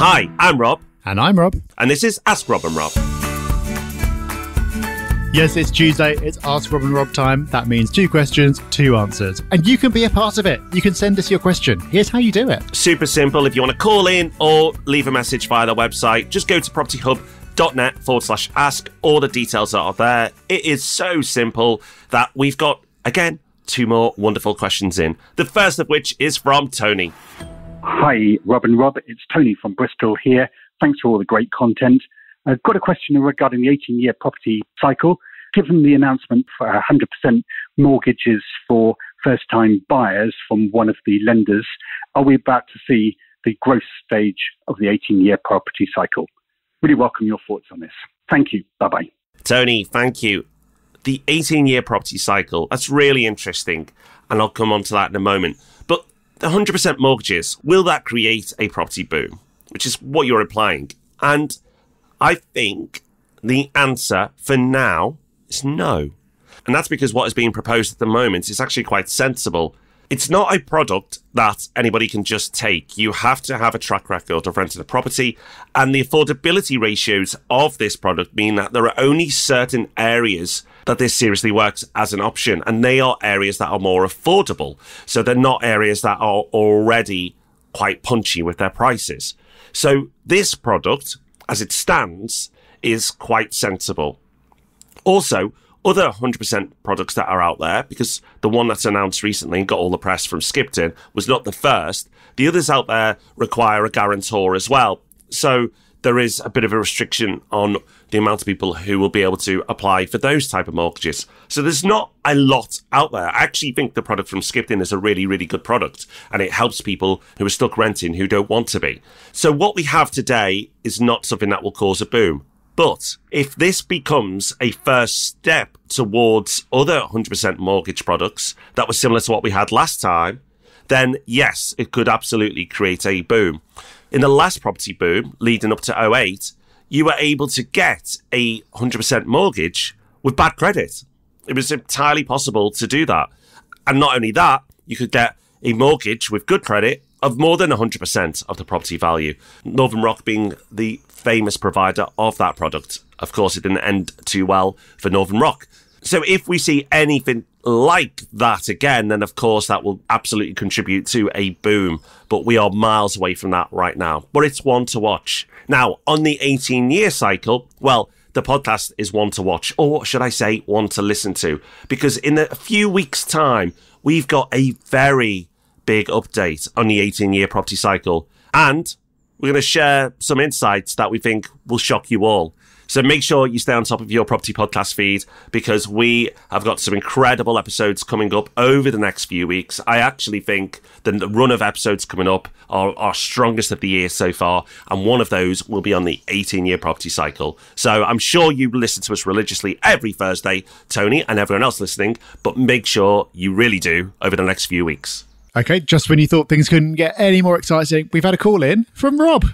Hi, I'm Rob. And I'm Rob. And this is Ask Rob and Rob. Yes, it's Tuesday. It's Ask Rob and Rob time. That means 2 questions, 2 answers. And you can be a part of it. You can send us your question. Here's how you do it. Super simple. If you want to call in or leave a message via the website, just go to propertyhub.net/ask. All the details are there. It is so simple that we've got, again, 2 more wonderful questions in. The first of which is from Tony. Hi, Rob and Rob. It's Tony from Bristol here. Thanks for all the great content. I've got a question regarding the 18-year property cycle. Given the announcement for 100% mortgages for first-time buyers from one of the lenders, are we about to see the growth stage of the 18-year property cycle? Really welcome your thoughts on this. Thank you. Bye-bye. Tony, thank you. The 18-year property cycle, that's really interesting, and I'll come on to that in a moment. But the 100% mortgages, will that create a property boom? Which is what you're implying. And I think the answer for now is no. And that's because what is being proposed at the moment is actually quite sensible. It's not a product that anybody can just take. You have to have a track record of renting a property, and the affordability ratios of this product mean that there are only certain areas that this seriously works as an option, and they are areas that are more affordable. So they're not areas that are already quite punchy with their prices. So this product, as it stands, is quite sensible. Also, other 100% products that are out there, because the one that's announced recently and got all the press from Skipton was not the first, the others out there require a guarantor as well. So there is a bit of a restriction on the amount of people who will be able to apply for those type of mortgages. So there's not a lot out there. I actually think the product from Skipton is a really, really good product, and it helps people who are stuck renting who don't want to be. So what we have today is not something that will cause a boom. But if this becomes a first step towards other 100% mortgage products that were similar to what we had last time, then yes, it could absolutely create a boom. In the last property boom, leading up to 2008, you were able to get a 100% mortgage with bad credit. It was entirely possible to do that. And not only that, you could get a mortgage with good credit of more than 100% of the property value. Northern Rock being the famous provider of that product. Of course, it didn't end too well for Northern Rock. So if we see anything like that again, then of course that will absolutely contribute to a boom. But we are miles away from that right now. But it's one to watch. Now, on the 18-year cycle, well, the podcast is one to watch, or should I say one to listen to, because in a few weeks' time, we've got a very big update on the 18-year property cycle. And we're going to share some insights that we think will shock you all. So make sure you stay on top of your property podcast feed, because we have got some incredible episodes coming up over the next few weeks. I actually think that the run of episodes coming up are our strongest of the year so far, and one of those will be on the 18-year property cycle. So I'm sure you listen to us religiously every Thursday, Tony, and everyone else listening, but make sure you really do over the next few weeks. Okay, just when you thought things couldn't get any more exciting, we've had a call in from Rob.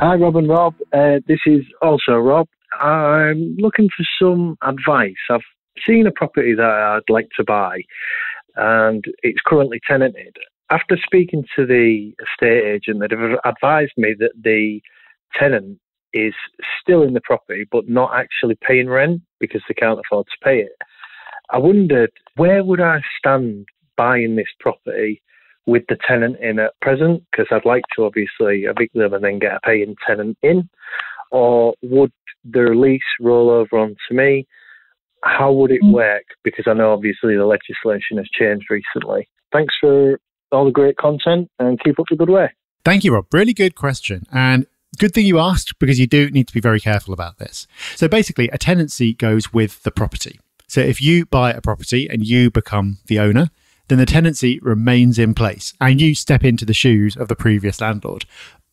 Hi, Rob and Rob. This is also Rob. I'm looking for some advice. I've seen a property that I'd like to buy, and it's currently tenanted. After speaking to the estate agent, they've advised me that the tenant is still in the property, but not actually paying rent because they can't afford to pay it. I wondered, where would I stand buying this property with the tenant in at present? Because I'd like to obviously evict them and then get a paying tenant in. Or would their lease roll over onto me? How would it work? Because I know obviously the legislation has changed recently. Thanks for all the great content and keep up the good work. Thank you, Rob. Really good question. And good thing you asked, because you do need to be very careful about this. So basically, a tenancy goes with the property. So if you buy a property and you become the owner, then the tenancy remains in place and you step into the shoes of the previous landlord.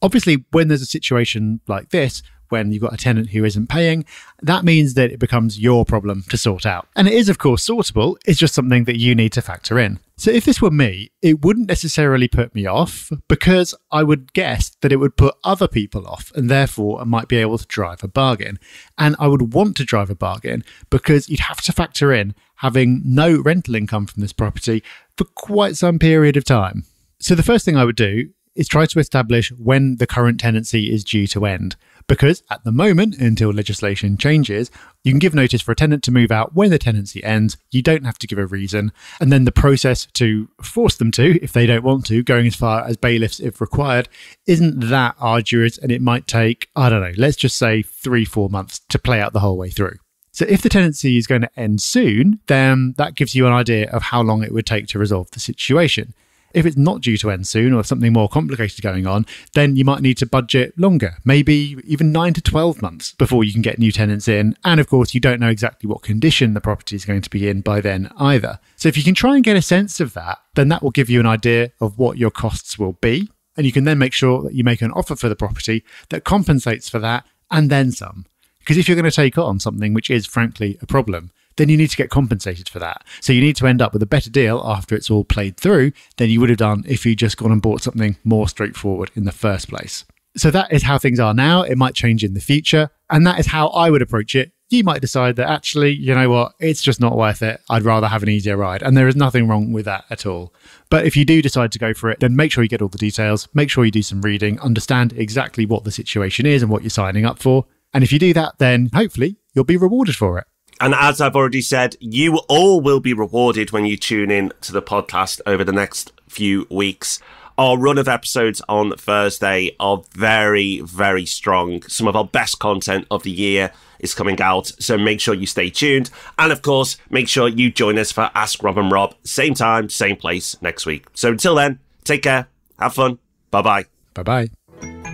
Obviously, when there's a situation like this, when you've got a tenant who isn't paying, that means that it becomes your problem to sort out. And it is, of course, sortable. It's just something that you need to factor in. So if this were me, it wouldn't necessarily put me off, because I would guess that it would put other people off, and therefore I might be able to drive a bargain. And I would want to drive a bargain because you'd have to factor in having no rental income from this property for quite some period of time. So the first thing I would do is try to establish when the current tenancy is due to end. Because at the moment, until legislation changes, you can give notice for a tenant to move out when the tenancy ends. You don't have to give a reason. And then the process to force them to, if they don't want to, going as far as bailiffs if required, isn't that arduous. And it might take, I don't know, let's just say 3-4 months to play out the whole way through. So if the tenancy is going to end soon, then that gives you an idea of how long it would take to resolve the situation. If it's not due to end soon or something more complicated going on, then you might need to budget longer, maybe even 9 to 12 months before you can get new tenants in. And of course, you don't know exactly what condition the property is going to be in by then either. So if you can try and get a sense of that, then that will give you an idea of what your costs will be. And you can then make sure that you make an offer for the property that compensates for that and then some. Because if you're going to take on something which is frankly a problem, then you need to get compensated for that. So you need to end up with a better deal after it's all played through than you would have done if you just gone and bought something more straightforward in the first place. So that is how things are now. It might change in the future. And that is how I would approach it. You might decide that actually, you know what, it's just not worth it. I'd rather have an easier ride. And there is nothing wrong with that at all. But if you do decide to go for it, then make sure you get all the details, make sure you do some reading, understand exactly what the situation is and what you're signing up for. And if you do that, then hopefully you'll be rewarded for it. And as I've already said, you all will be rewarded when you tune in to the podcast over the next few weeks. Our run of episodes on Thursday are very, very strong. Some of our best content of the year is coming out, so make sure you stay tuned. And of course, make sure you join us for Ask Rob and Rob, same time, same place next week. So until then, take care, have fun, bye-bye. Bye-bye.